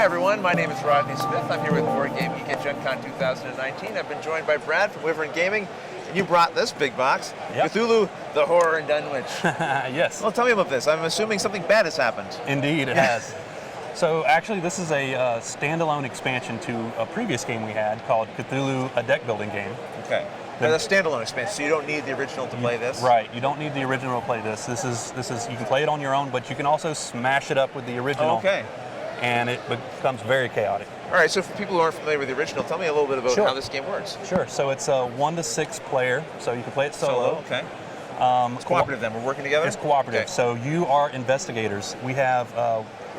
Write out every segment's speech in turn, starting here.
Hi everyone, my name is Rodney Smith. I'm here with BoardGameGeek at Gen Con 2019. I've been joined by Brad from Wyvern Gaming, and you brought this big box, Cthulhu, the Horror in Dunwich. Yes. Well, tell me about this. I'm assuming something bad has happened. Indeed, it has. So actually, this is a standalone expansion to a previous game we had called Cthulhu, a deck building game. Okay. It's a standalone expansion, so you don't need the original to play this? Right, you don't need the original to play this. This is you can play it on your own, but you can also smash it up with the original. Oh, okay. And it becomes very chaotic. All right, so for people who aren't familiar with the original, tell me a little bit about how this game works. Sure, so it's a 1 to 6 player, so you can play it solo. Okay. It's cooperative then, we're working together? It's cooperative, okay. So you are investigators. We have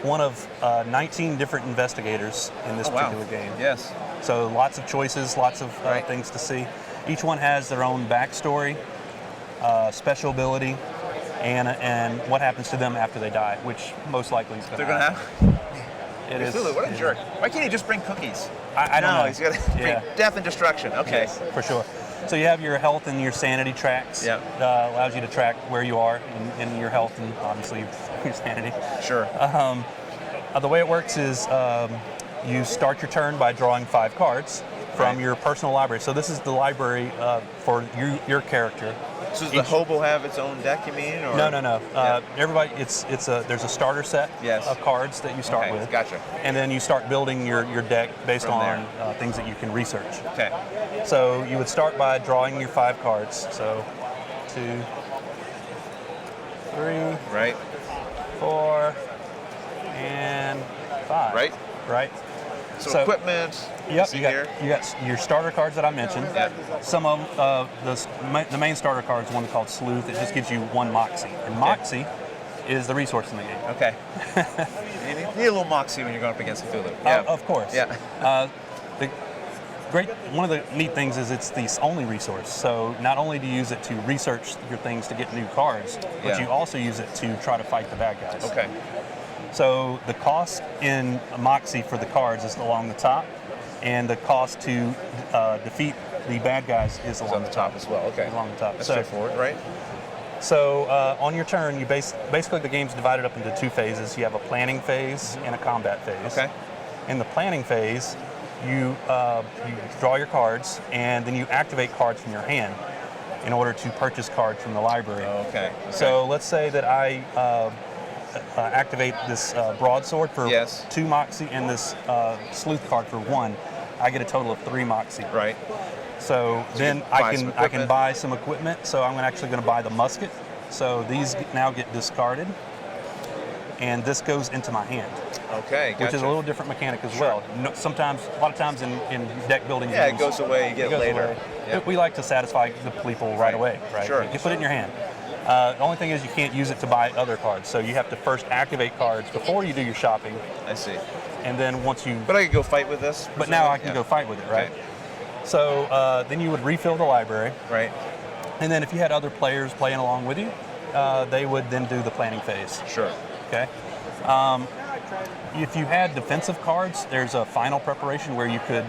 one of 19 different investigators in this particular game. Yes. So lots of choices, lots of things to see. Each one has their own backstory, special ability, and what happens to them after they die, which most likely is going to happen. They're going to have? It is. Cthulhu, what a jerk. Why can't he just bring cookies? I don't know. He's got to bring death and destruction. Okay. Yes, for sure. So you have your health and your sanity tracks. Yeah. Allows you to track where you are in your health and obviously your sanity. Sure. The way it works is you start your turn by drawing 5 cards from your personal library. So this is the library for your character. So does the hobo have its own deck, you mean? Or? No. Everybody, there's a starter set of cards that you start with. Gotcha. And then you start building your deck based on things that you can research. Okay. So you would start by drawing your 5 cards. So 2, 3, 4, and 5. Right. So equipment. Yep. You got your starter cards that I mentioned. Yeah. Some of the main starter card is one called Sleuth. It just gives you 1 Moxie, and Moxie is the resource in the game. Okay. You need a little Moxie when you're going up against Cthulhu. Yeah. Of course. Yeah. One of the neat things is it's the only resource. So not only do you use it to research your things to get new cards, but you also use it to try to fight the bad guys. Okay. So the cost in Moxie for the cards is along the top, and the cost to defeat the bad guys is along the top as well. Okay. Along the top. That's straightforward, right? So on your turn, you basically the game's divided up into 2 phases. You have a planning phase and a combat phase. Okay. In the planning phase, you draw your cards, and then you activate cards from your hand in order to purchase cards from the library. Okay. So let's say that I activate this broadsword for 2 Moxie and this sleuth card for 1. I get a total of 3 Moxie. Right. So then I can buy some equipment. So I'm actually going to buy the musket. So these now get discarded, and this goes into my hand. Okay, gotcha. Which is a little different mechanic as well. No, a lot of times in deck building games, it goes away, you get it later. Yep. We like to satisfy the people right away, right? Sure. You put it in your hand. The only thing is you can't use it to buy other cards, so you have to first activate cards before you do your shopping. I see. And then once you... But I could go fight with this? But now I can go fight with it, right? Okay. So then you would refill the library. Right. And then if you had other players playing along with you, they would then do the planning phase. Sure. Okay. If you had defensive cards, there's a final preparation where you could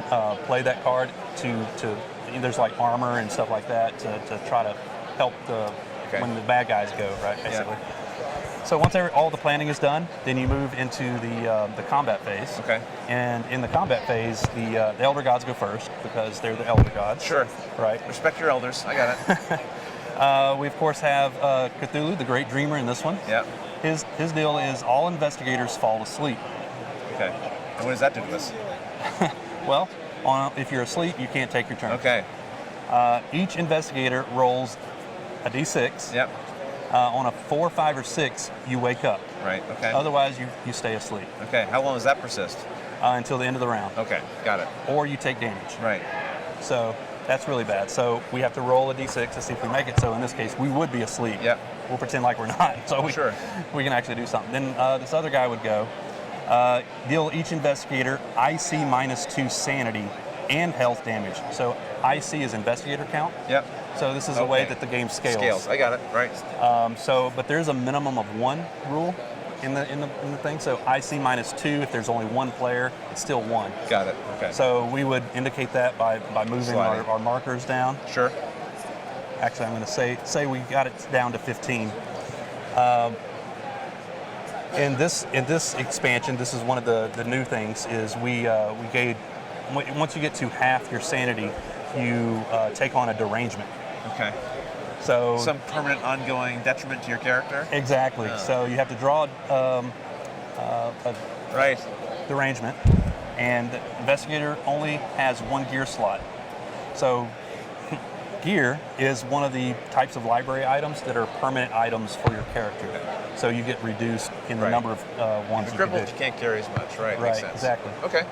play that card to there's like armor and stuff like that to try to help when the bad guys go, right, basically. Yeah. So once all the planning is done, then you move into the combat phase. Okay. And in the combat phase, the Elder Gods go first because they're the Elder Gods. Sure. Right. Respect your elders. I got it. We, of course, have Cthulhu, the Great Dreamer, in this one. Yeah. His deal is all investigators fall asleep. Okay. And what does that do to us? Well, if you're asleep, you can't take your turn. Okay. Each investigator rolls a d6. Yep. On a 4, 5, or 6, you wake up. Right. Okay. Otherwise, you stay asleep. Okay. How long does that persist? Until the end of the round. Okay. Got it. Or you take damage. Right. So that's really bad. So we have to roll a d6 to see if we make it. So in this case, we would be asleep. Yep. We'll pretend like we're not. So we can actually do something. Then this other guy would go. Deal each investigator IC -2 sanity and health damage. So IC is investigator count. Yep. So this is a way that the game scales. I got it. Right. But there's a minimum of 1 rule in the thing. So IC -2. If there's only 1 player, it's still 1. Got it. Okay. So we would indicate that by moving our markers down. Sure. Actually, I'm going to say we got it down to 15. In this expansion, this is one of the new things. Is we gave once you get to half your sanity, you take on a derangement. Okay. So some permanent, ongoing detriment to your character. Exactly. Oh. So you have to draw a right derangement, and the investigator only has one gear slot. So gear is one of the types of library items that are permanent items for your character. So you get reduced in the number of ones you can do. You can't carry as much, right? Right, Makes sense. exactly. Okay.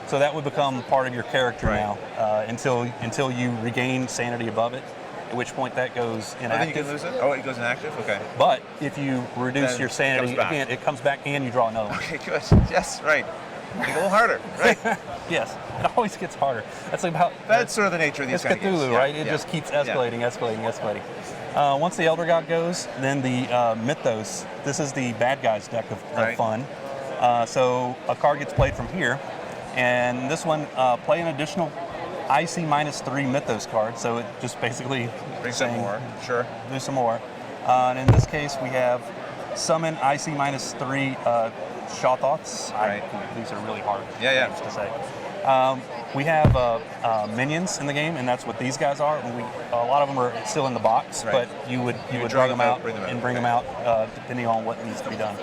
So that would become part of your character now until you regain sanity above it, at which point that goes inactive. Then you can lose it? Oh, it goes inactive? Okay. But if you reduce Then your sanity, again, it comes back and you draw another one. Okay, good. Yes, right. Make it a little harder, right? Yes, it always gets harder. That's sort of the nature of these kind of games. It's Cthulhu, right? It Yeah. just keeps escalating. Once the Elder God goes, then the mythos. This is the bad guys deck of fun. So a card gets played from here, and this one play an additional IC -3 mythos card. So it just basically brings some more. Sure. Do some more. And in this case, we have summon IC -3 Shawthoughts. Right. These are really hard names to say. We have minions in the game, and that's what these guys are. A lot of them are still in the box, but you would draw them out and bring them out depending on what needs to be done.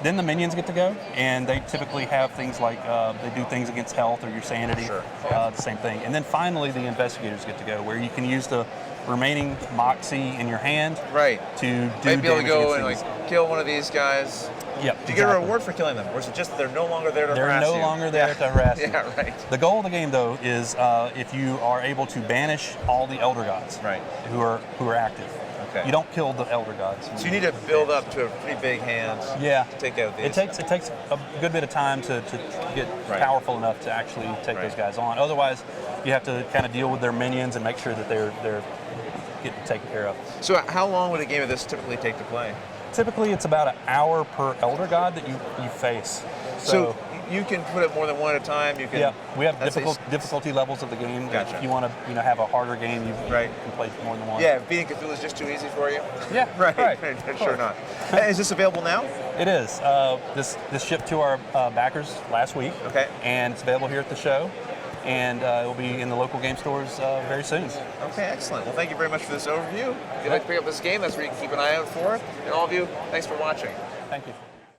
Then the minions get to go, and they typically have things like they do things against health or your sanity, the same thing. And then finally the investigators get to go, where you can use the remaining Moxie in your hand to do Might be able to go and things. kill one of these guys. Yep. Do you get a reward for killing them, or is it just they're no longer there to harass you? They're no longer there to harass you. Yeah, right. The goal of the game, though, is if you are able to banish all the Elder Gods who are active. Okay. You don't kill the Elder Gods. So you need to build up to a pretty big hand to take out these. It takes a good bit of time to get powerful enough to actually take those guys on. Otherwise, you have to kind of deal with their minions and make sure that they're getting taken care of. So how long would a game of this typically take to play? Typically, it's about an hour per Elder God that you face. So you can put it more than one at a time. You can. We have difficulty levels of the game. Gotcha. If you want to, have a harder game, you can play more than one. Yeah, beating Cthulhu is just too easy for you. Yeah, right. Sure not. Is this available now? It is. This shipped to our backers last week. Okay. And it's available here at the show, and it will be in the local game stores very soon. Okay, excellent. Well, thank you very much for this overview. If you'd like to pick up this game, that's where you can keep an eye out for it. And all of you, thanks for watching. Thank you.